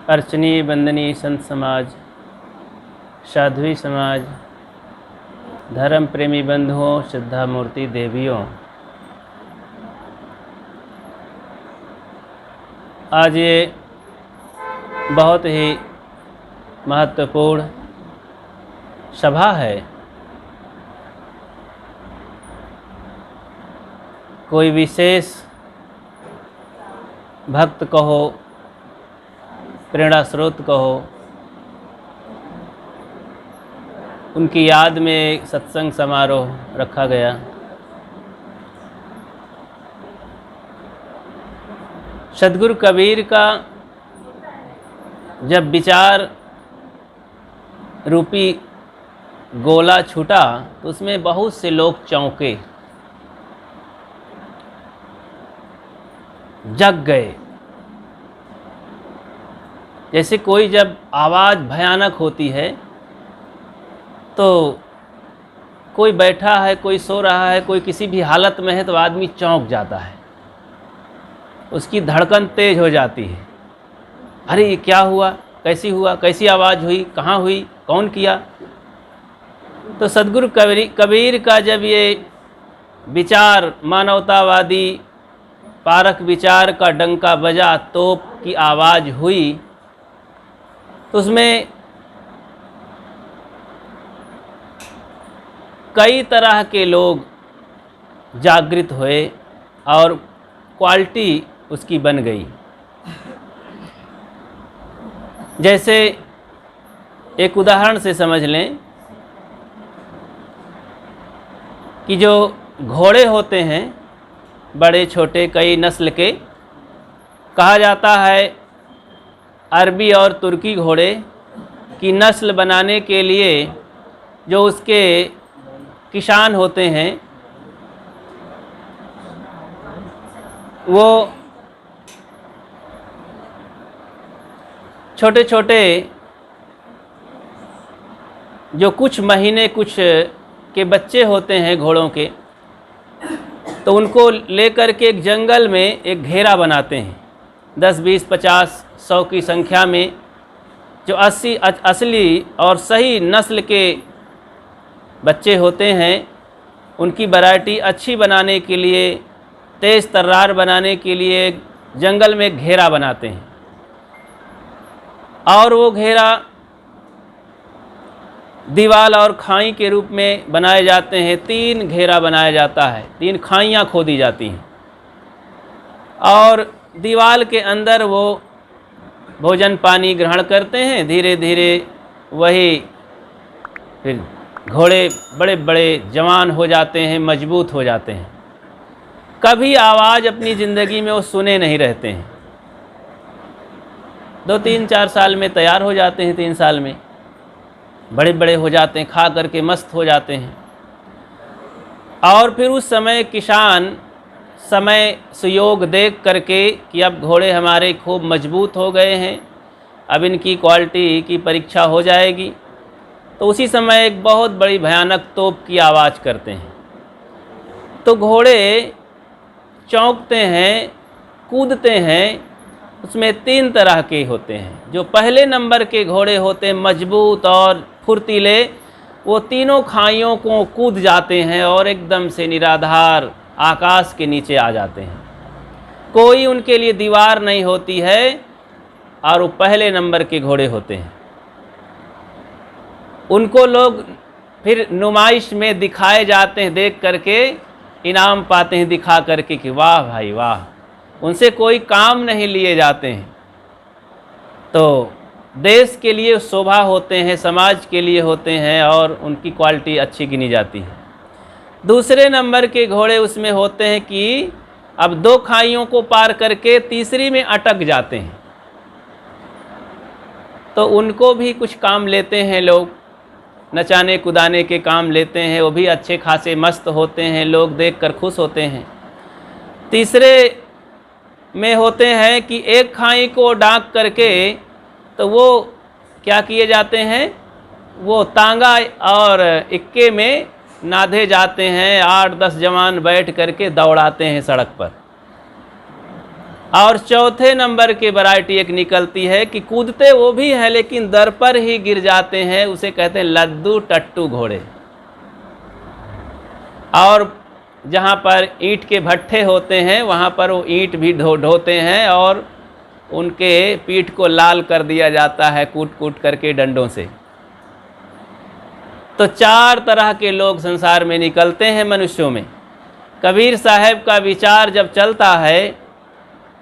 अर्चनीय वंदनीय संत समाज, साध्वी समाज, धर्म प्रेमी बंधुओं, श्रद्धा मूर्ति देवियों, आज ये बहुत ही महत्वपूर्ण सभा है। कोई विशेष भक्त कहो, प्रेरणा स्रोत कहो, उनकी याद में एक सत्संग समारोह रखा गया। सद्गुरु कबीर का जब विचार रूपी गोला छूटा तो उसमें बहुत से लोग चौंके, जग गए। जैसे कोई जब आवाज़ भयानक होती है तो कोई बैठा है, कोई सो रहा है, कोई किसी भी हालत में है तो आदमी चौंक जाता है, उसकी धड़कन तेज हो जाती है। अरे ये क्या हुआ, कैसी हुआ, कैसी आवाज़ हुई, कहाँ हुई, कौन किया। तो सद्गुरु कबीर का जब ये विचार, मानवतावादी पारक विचार का डंका बजा, तोप की आवाज़ हुई, तो उसमें कई तरह के लोग जागृत हुए और क्वालिटी उसकी बन गई। जैसे एक उदाहरण से समझ लें कि जो घोड़े होते हैं, बड़े छोटे कई नस्ल के, कहा जाता है अरबी और तुर्की घोड़े की नस्ल बनाने के लिए जो उसके किसान होते हैं वो छोटे छोटे जो कुछ महीने कुछ के बच्चे होते हैं घोड़ों के, तो उनको लेकर के एक जंगल में एक घेरा बनाते हैं। 10, 20, 50, 100 की संख्या में जो असली और सही नस्ल के बच्चे होते हैं, उनकी वैरायटी अच्छी बनाने के लिए, तेज़ तर्रार बनाने के लिए जंगल में घेरा बनाते हैं। और वो घेरा दीवाल और खाई के रूप में बनाए जाते हैं। 3 घेरा बनाया जाता है, 3 खाइयाँ खोदी जाती हैं और दीवाल के अंदर वो भोजन पानी ग्रहण करते हैं। धीरे धीरे वही फिर घोड़े बड़े बड़े जवान हो जाते हैं, मजबूत हो जाते हैं। कभी आवाज़ अपनी ज़िंदगी में वो सुने नहीं रहते हैं। 2, 3, 4 साल में तैयार हो जाते हैं, 3 साल में बड़े बड़े हो जाते हैं, खा करके मस्त हो जाते हैं। और फिर उस समय किसान समय सुयोग देख करके कि अब घोड़े हमारे खूब मजबूत हो गए हैं, अब इनकी क्वालिटी की परीक्षा हो जाएगी, तो उसी समय एक बहुत बड़ी भयानक तोप की आवाज़ करते हैं। तो घोड़े चौंकते हैं, कूदते हैं। उसमें 3 तरह के होते हैं। जो पहले नंबर के घोड़े होते हैं, मजबूत और फुर्तीले, वो तीनों खाइयों को कूद जाते हैं और एकदम से निराधार आकाश के नीचे आ जाते हैं। कोई उनके लिए दीवार नहीं होती है और वो पहले नंबर के घोड़े होते हैं। उनको लोग फिर नुमाइश में दिखाए जाते हैं, देख करके इनाम पाते हैं दिखा करके कि वाह भाई वाह। उनसे कोई काम नहीं लिए जाते हैं। तो देश के लिए शोभा होते हैं, समाज के लिए होते हैं और उनकी क्वालिटी अच्छी गिनी जाती है। दूसरे नंबर के घोड़े उसमें होते हैं कि अब 2 खाइयों को पार करके तीसरी में अटक जाते हैं, तो उनको भी कुछ काम लेते हैं लोग, नचाने कुदाने के काम लेते हैं। वो भी अच्छे खासे मस्त होते हैं, लोग देखकर खुश होते हैं। तीसरे में होते हैं कि एक खाई को डांक करके तो वो क्या किए जाते हैं, वो तांगा और इक्के में नाधे जाते हैं। 8-10 जवान बैठ करके दौड़ाते हैं सड़क पर। और चौथे नंबर की वैरायटी एक निकलती है कि कूदते वो भी हैं लेकिन दर पर ही गिर जाते हैं, उसे कहते हैं लद्दू टट्टू घोड़े। और जहाँ पर ईंट के भट्ठे होते हैं वहाँ पर वो ईंट भी ढोते हैं और उनके पीठ को लाल कर दिया जाता है कूट कूट करके डंडों से। तो 4 तरह के लोग संसार में निकलते हैं मनुष्यों में। कबीर साहब का विचार जब चलता है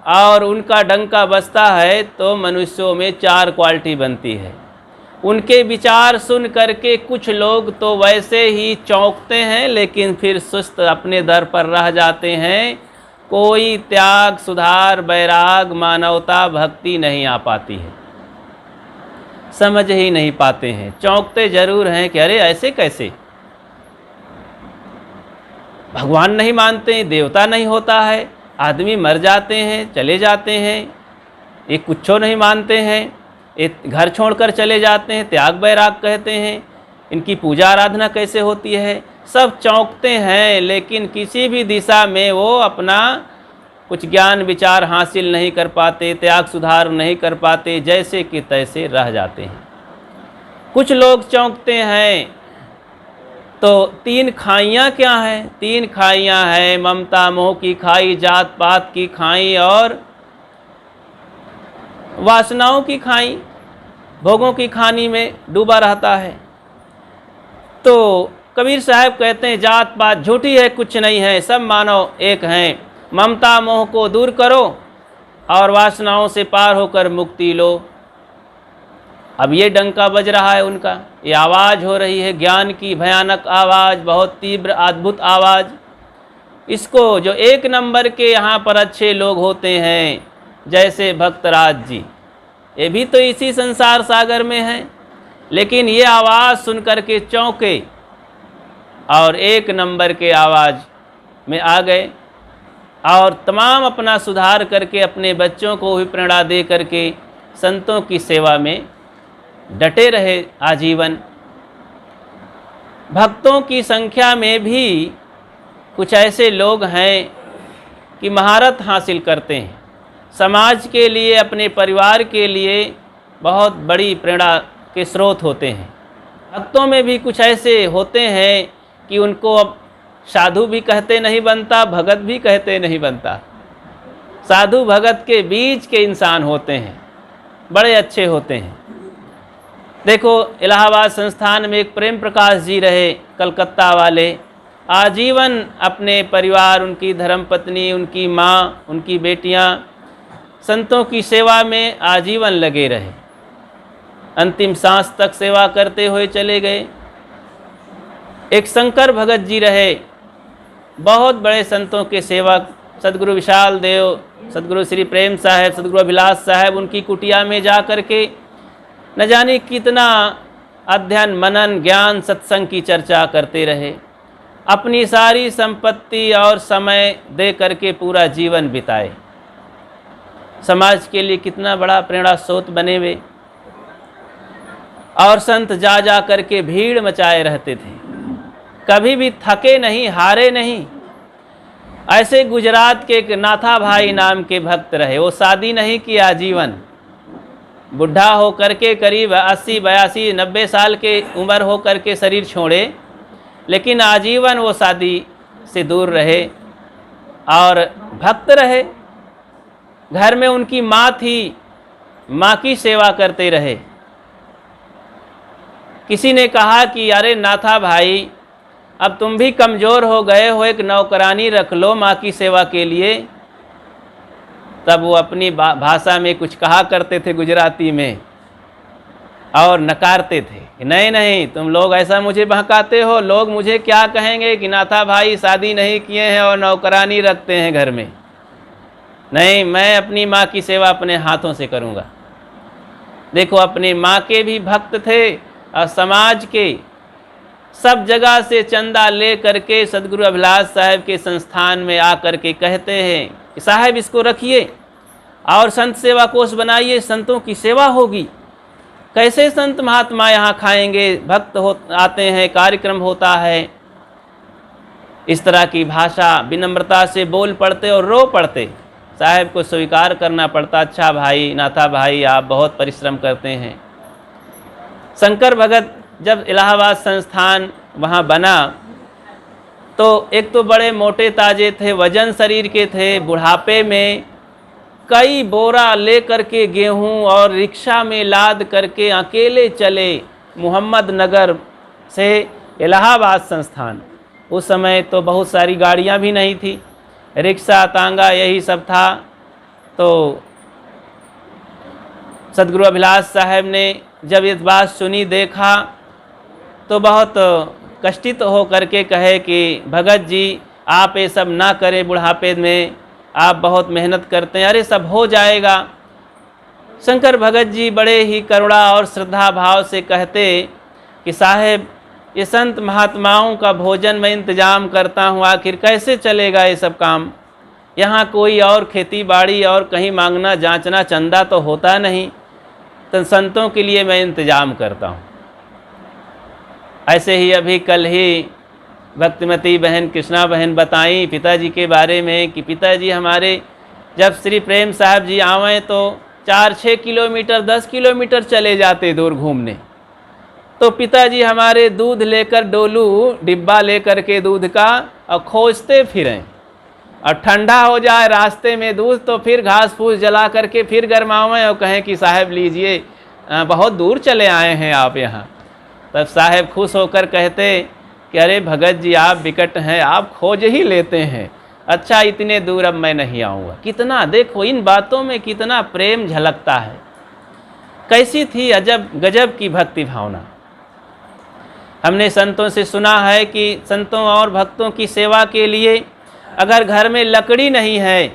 और उनका डंका बजता है तो मनुष्यों में 4 क्वालिटी बनती है। उनके विचार सुन करके कुछ लोग तो वैसे ही चौंकते हैं लेकिन फिर सुस्त अपने दर पर रह जाते हैं। कोई त्याग, सुधार, वैराग, मानवता, भक्ति नहीं आ पाती है, समझ ही नहीं पाते हैं। चौंकते जरूर हैं कि अरे ऐसे कैसे, भगवान नहीं मानते, देवता नहीं होता है, आदमी मर जाते हैं, चले जाते हैं, ये कुछो नहीं मानते हैं, ये घर छोड़कर चले जाते हैं, त्याग वैराग कहते हैं, इनकी पूजा आराधना कैसे होती है। सब चौंकते हैं लेकिन किसी भी दिशा में वो अपना कुछ ज्ञान विचार हासिल नहीं कर पाते, त्याग सुधार नहीं कर पाते, जैसे कि तैसे रह जाते हैं। कुछ लोग चौंकते हैं तो 3 खाइयाँ क्या हैं? 3 खाइयाँ हैं, ममता मोह की खाई, जात पात की खाई और वासनाओं की खाई, भोगों की खानी में डूबा रहता है। तो कबीर साहब कहते हैं जात पात झूठी है, कुछ नहीं है, सब मानव एक हैं। ममता मोह को दूर करो और वासनाओं से पार होकर मुक्ति लो। अब ये डंका बज रहा है उनका, ये आवाज़ हो रही है ज्ञान की, भयानक आवाज़, बहुत तीव्र अद्भुत आवाज़। इसको जो 1 नंबर के यहाँ पर अच्छे लोग होते हैं जैसे भक्तराज जी, ये भी तो इसी संसार सागर में हैं, लेकिन ये आवाज़ सुन कर के चौंके और 1 नंबर के आवाज़ में आ गए और तमाम अपना सुधार करके अपने बच्चों को भी प्रेरणा दे करके संतों की सेवा में डटे रहे आजीवन। भक्तों की संख्या में भी कुछ ऐसे लोग हैं कि महारत हासिल करते हैं, समाज के लिए, अपने परिवार के लिए बहुत बड़ी प्रेरणा के स्रोत होते हैं। भक्तों में भी कुछ ऐसे होते हैं कि उनको अब साधु भी कहते नहीं बनता, भगत भी कहते नहीं बनता, साधु भगत के बीच के इंसान होते हैं, बड़े अच्छे होते हैं। देखो इलाहाबाद संस्थान में एक प्रेम प्रकाश जी रहे, कलकत्ता वाले, आजीवन अपने परिवार, उनकी धर्मपत्नी, उनकी माँ, उनकी बेटियाँ संतों की सेवा में आजीवन लगे रहे, अंतिम सांस तक सेवा करते हुए चले गए। एक शंकर भगत जी रहे, बहुत बड़े संतों के सेवक, सदगुरु विशाल देव, सदगुरु श्री प्रेम साहब, सदगुरु अभिलाष साहब, उनकी कुटिया में जा कर के न जाने कितना अध्ययन, मनन, ज्ञान, सत्संग की चर्चा करते रहे। अपनी सारी संपत्ति और समय दे करके पूरा जीवन बिताए, समाज के लिए कितना बड़ा प्रेरणा स्रोत बने वे। और संत जा जा करके भीड़ मचाए रहते थे, कभी भी थके नहीं, हारे नहीं। ऐसे गुजरात के एक नाथा भाई नाम के भक्त रहे, वो शादी नहीं किया आजीवन, बुढ़ा हो करके करीब 80, 82, 90 साल के उम्र हो करके शरीर छोड़े, लेकिन आजीवन वो शादी से दूर रहे और भक्त रहे। घर में उनकी माँ थी, माँ की सेवा करते रहे। किसी ने कहा कि अरे नाथा भाई, अब तुम भी कमज़ोर हो गए हो, एक नौकरानी रख लो माँ की सेवा के लिए। तब वो अपनी भाषा में कुछ कहा करते थे गुजराती में और नकारते थे कि नहीं नहीं, तुम लोग ऐसा मुझे बहकाते हो, लोग मुझे क्या कहेंगे कि नाथा भाई शादी नहीं किए हैं और नौकरानी रखते हैं घर में। नहीं, मैं अपनी माँ की सेवा अपने हाथों से करूँगा। देखो अपनी माँ के भी भक्त थे और समाज के सब जगह से चंदा ले करके सदगुरु अभिलाष साहब के संस्थान में आकर के कहते हैं कि साहब इसको रखिए और संत सेवा कोष बनाइए, संतों की सेवा होगी। कैसे संत महात्मा यहाँ खाएंगे, भक्त आते हैं, कार्यक्रम होता है। इस तरह की भाषा विनम्रता से बोल पड़ते और रो पड़ते साहब को स्वीकार करना पड़ता, अच्छा भाई नाथा भाई आप बहुत परिश्रम करते हैं। शंकर भगत जब इलाहाबाद संस्थान वहाँ बना तो एक तो बड़े मोटे ताजे थे, वजन शरीर के थे, बुढ़ापे में कई बोरा ले करके गेहूं और रिक्शा में लाद करके अकेले चले मोहम्मद नगर से इलाहाबाद संस्थान। उस समय तो बहुत सारी गाड़ियां भी नहीं थी, रिक्शा तांगा यही सब था। तो सदगुरु अभिलाष साहब ने जब इस बात सुनी, देखा तो बहुत कष्टित हो करके कहे कि भगत जी आप ये सब ना करें, बुढ़ापे में आप बहुत मेहनत करते हैं, अरे सब हो जाएगा। शंकर भगत जी बड़े ही करुणा और श्रद्धा भाव से कहते कि साहेब ये संत महात्माओं का भोजन मैं इंतजाम करता हूँ, आखिर कैसे चलेगा ये सब काम। यहाँ कोई और खेती बाड़ी और कहीं मांगना जांचना चंदा तो होता नहीं, तो संतों के लिए मैं इंतजाम करता हूँ। ऐसे ही अभी कल ही भक्तिमती बहन कृष्णा बहन बताई पिताजी के बारे में कि पिताजी हमारे जब श्री प्रेम साहब जी आवें तो 4-6 किलोमीटर 10 किलोमीटर चले जाते दूर घूमने। तो पिताजी हमारे दूध लेकर डोलू डिब्बा लेकर के दूध का और खोजते फिरें, और ठंडा हो जाए रास्ते में दूध तो फिर घास फूस जला करके फिर गरमावें और कहें कि साहब लीजिए बहुत दूर चले आए हैं आप यहाँ। तब साहब खुश होकर कहते कि अरे भगत जी आप विकट हैं, आप खोज ही लेते हैं, अच्छा इतने दूर अब मैं नहीं आऊँगा। कितना देखो इन बातों में कितना प्रेम झलकता है। कैसी थी अजब गजब की भक्ति भावना। हमने संतों से सुना है कि संतों और भक्तों की सेवा के लिए अगर घर में लकड़ी नहीं है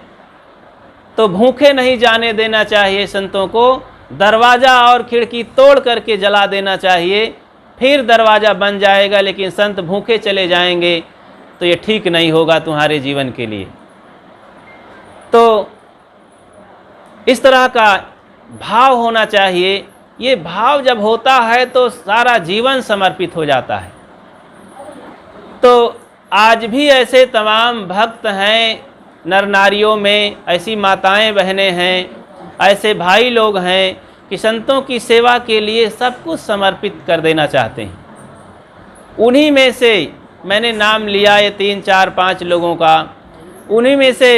तो भूखे नहीं जाने देना चाहिए, संतों को दरवाज़ा और खिड़की तोड़ करके जला देना चाहिए, फिर दरवाज़ा बन जाएगा। लेकिन संत भूखे चले जाएंगे तो ये ठीक नहीं होगा तुम्हारे जीवन के लिए। तो इस तरह का भाव होना चाहिए। ये भाव जब होता है तो सारा जीवन समर्पित हो जाता है। तो आज भी ऐसे तमाम भक्त हैं, नर नारियों में ऐसी माताएं बहनें हैं, ऐसे भाई लोग हैं कि संतों की सेवा के लिए सब कुछ समर्पित कर देना चाहते हैं। उन्हीं में से मैंने नाम लिया ये 3, 4, 5 लोगों का। उन्हीं में से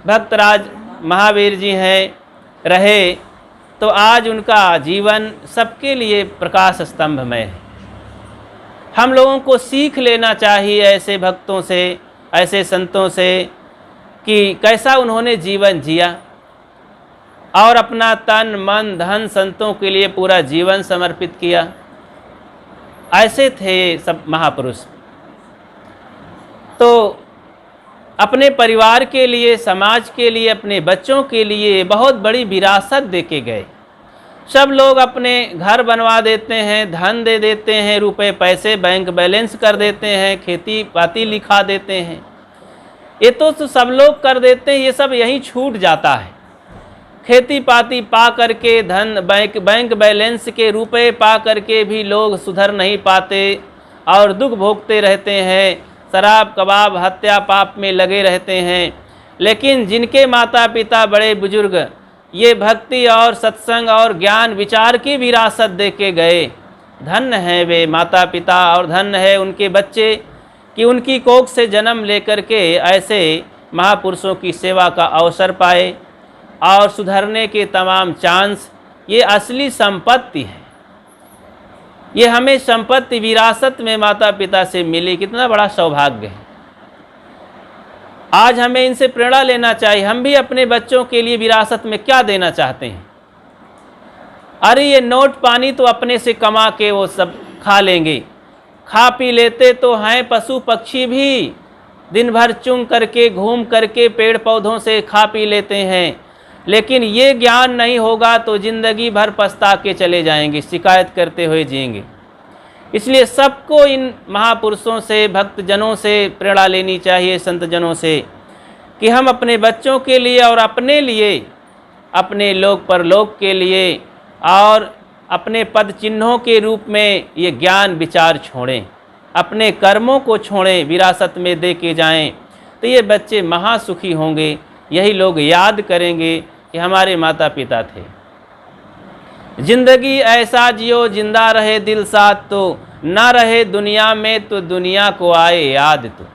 भक्तराज महावीर जी हैं रहे, तो आज उनका जीवन सबके लिए प्रकाश स्तंभमय है। हम लोगों को सीख लेना चाहिए ऐसे भक्तों से, ऐसे संतों से कि कैसा उन्होंने जीवन जिया और अपना तन मन धन संतों के लिए पूरा जीवन समर्पित किया। ऐसे थे सब महापुरुष। तो अपने परिवार के लिए, समाज के लिए, अपने बच्चों के लिए बहुत बड़ी विरासत दे के गए। सब लोग अपने घर बनवा देते हैं, धन दे देते हैं, रुपए पैसे बैंक बैलेंस कर देते हैं, खेती पाती लिखा देते हैं। ये तो सब लोग कर देते हैं, ये सब यहीं छूट जाता है। खेती पाती पा करके, धन बैंक बैलेंस के रुपए पा करके भी लोग सुधर नहीं पाते और दुख भोगते रहते हैं, शराब कबाब हत्या पाप में लगे रहते हैं। लेकिन जिनके माता पिता बड़े बुजुर्ग ये भक्ति और सत्संग और ज्ञान विचार की विरासत दे के गए, धन्य है वे माता पिता और धन्य है उनके बच्चे कि उनकी कोख से जन्म लेकर के ऐसे महापुरुषों की सेवा का अवसर पाए और सुधरने के तमाम चांस। ये असली संपत्ति है, ये हमें संपत्ति विरासत में माता पिता से मिली, कितना बड़ा सौभाग्य है। आज हमें इनसे प्रेरणा लेना चाहिए। हम भी अपने बच्चों के लिए विरासत में क्या देना चाहते हैं? अरे ये नोट पानी तो अपने से कमा के वो सब खा लेंगे, खा पी लेते तो हैं पशु पक्षी भी, दिन भर चुंग करके घूम करके पेड़ पौधों से खा पी लेते हैं। लेकिन ये ज्ञान नहीं होगा तो ज़िंदगी भर पछता के चले जाएंगे, शिकायत करते हुए जिएंगे। इसलिए सबको इन महापुरुषों से, भक्तजनों से प्रेरणा लेनी चाहिए, संतजनों से, कि हम अपने बच्चों के लिए और अपने लिए, अपने लोक परलोक के लिए और अपने पद चिन्हों के रूप में ये ज्ञान विचार छोड़ें, अपने कर्मों को छोड़ें, विरासत में दे के जाएँ। तो ये बच्चे महासुखी होंगे, यही लोग याद करेंगे कि हमारे माता पिता थे। जिंदगी ऐसा जियो जिंदा रहे दिल साथ, तो ना रहे दुनिया में तो दुनिया को आए याद। तो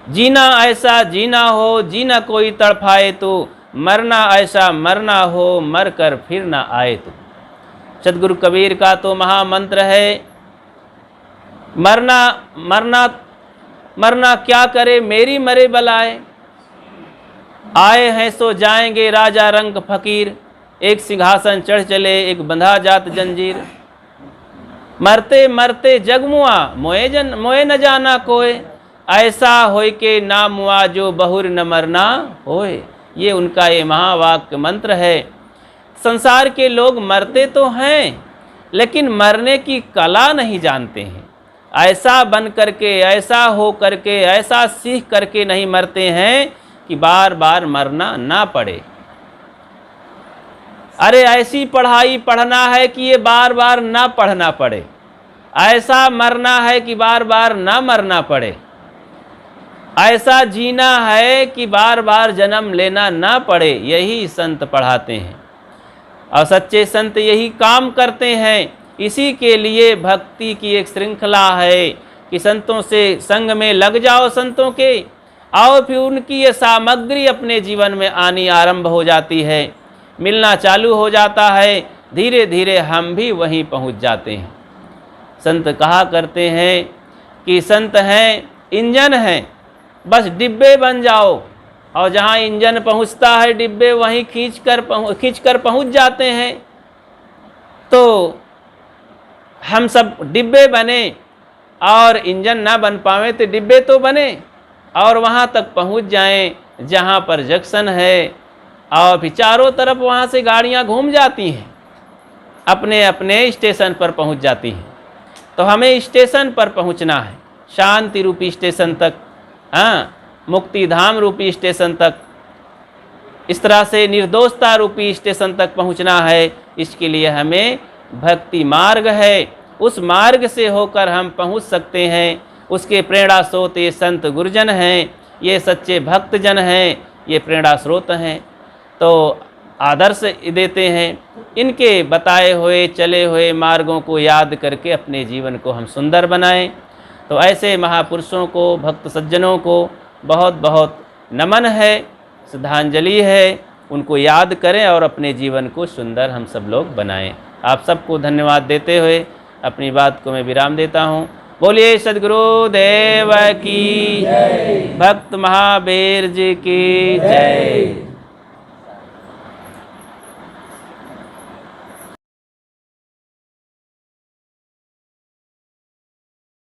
जीना ऐसा जीना हो जीना कोई तड़फाए, तो मरना ऐसा मरना हो मर कर फिर ना आए। तो सदगुरु कबीर का तो महामंत्र है, मरना मरना मरना क्या करे मेरी मरे बलाए, आए हैं सो जाएंगे राजा रंग फकीर, एक सिंहासन चढ़ चले एक बंधा जात जंजीर। मरते मरते जग मुआ मोए न जाना कोय, ऐसा होय के ना मुआ जो बहुर न मरना होए। ये उनका ये महावाक्य मंत्र है। संसार के लोग मरते तो हैं लेकिन मरने की कला नहीं जानते हैं। ऐसा बन करके, ऐसा हो करके, ऐसा सीख करके नहीं मरते हैं कि बार बार मरना ना पड़े। अरे ऐसी पढ़ाई पढ़ना है कि ये बार बार ना पढ़ना पड़े, ऐसा मरना है कि बार बार ना मरना पड़े, ऐसा जीना है कि बार बार जन्म लेना ना पड़े। यही संत पढ़ाते हैं और सच्चे संत यही काम करते हैं। इसी के लिए भक्ति की एक श्रृंखला है कि संतों से संग में लग जाओ संतों के, और फिर उनकी ये सामग्री अपने जीवन में आनी आरंभ हो जाती है, मिलना चालू हो जाता है। धीरे धीरे हम भी वहीं पहुंच जाते हैं। संत कहा करते हैं कि संत हैं इंजन हैं, बस डिब्बे बन जाओ, और जहाँ इंजन पहुँचता है डिब्बे वहीं खींच कर पहुँच जाते हैं। तो हम सब डिब्बे बने और इंजन ना बन पावे तो डिब्बे तो बने और वहाँ तक पहुँच जाएं जहाँ पर जंक्शन है, और फिर चारों तरफ वहाँ से गाड़ियाँ घूम जाती हैं, अपने अपने स्टेशन पर पहुँच जाती हैं। तो हमें स्टेशन पर पहुँचना है, शांति रूपी स्टेशन तक, हाँ, मुक्ति धाम रूपी स्टेशन तक, इस तरह से निर्दोषता रूपी स्टेशन तक पहुँचना है। इसके लिए हमें भक्ति मार्ग है, उस मार्ग से होकर हम पहुँच सकते हैं। उसके प्रेरणा स्रोत ये संत गुरुजन हैं, ये सच्चे भक्तजन हैं, ये प्रेरणा स्रोत हैं। तो आदर्श देते हैं, इनके बताए हुए चले हुए मार्गों को याद करके अपने जीवन को हम सुंदर बनाएं। तो ऐसे महापुरुषों को, भक्त सज्जनों को बहुत बहुत नमन है, श्रद्धांजलि है। उनको याद करें और अपने जीवन को सुंदर हम सब लोग बनाएं। आप सबको धन्यवाद देते हुए अपनी बात को मैं विराम देता हूँ। बोलिए सद्गुरु देव की जय, भक्त महावीर जी की जय।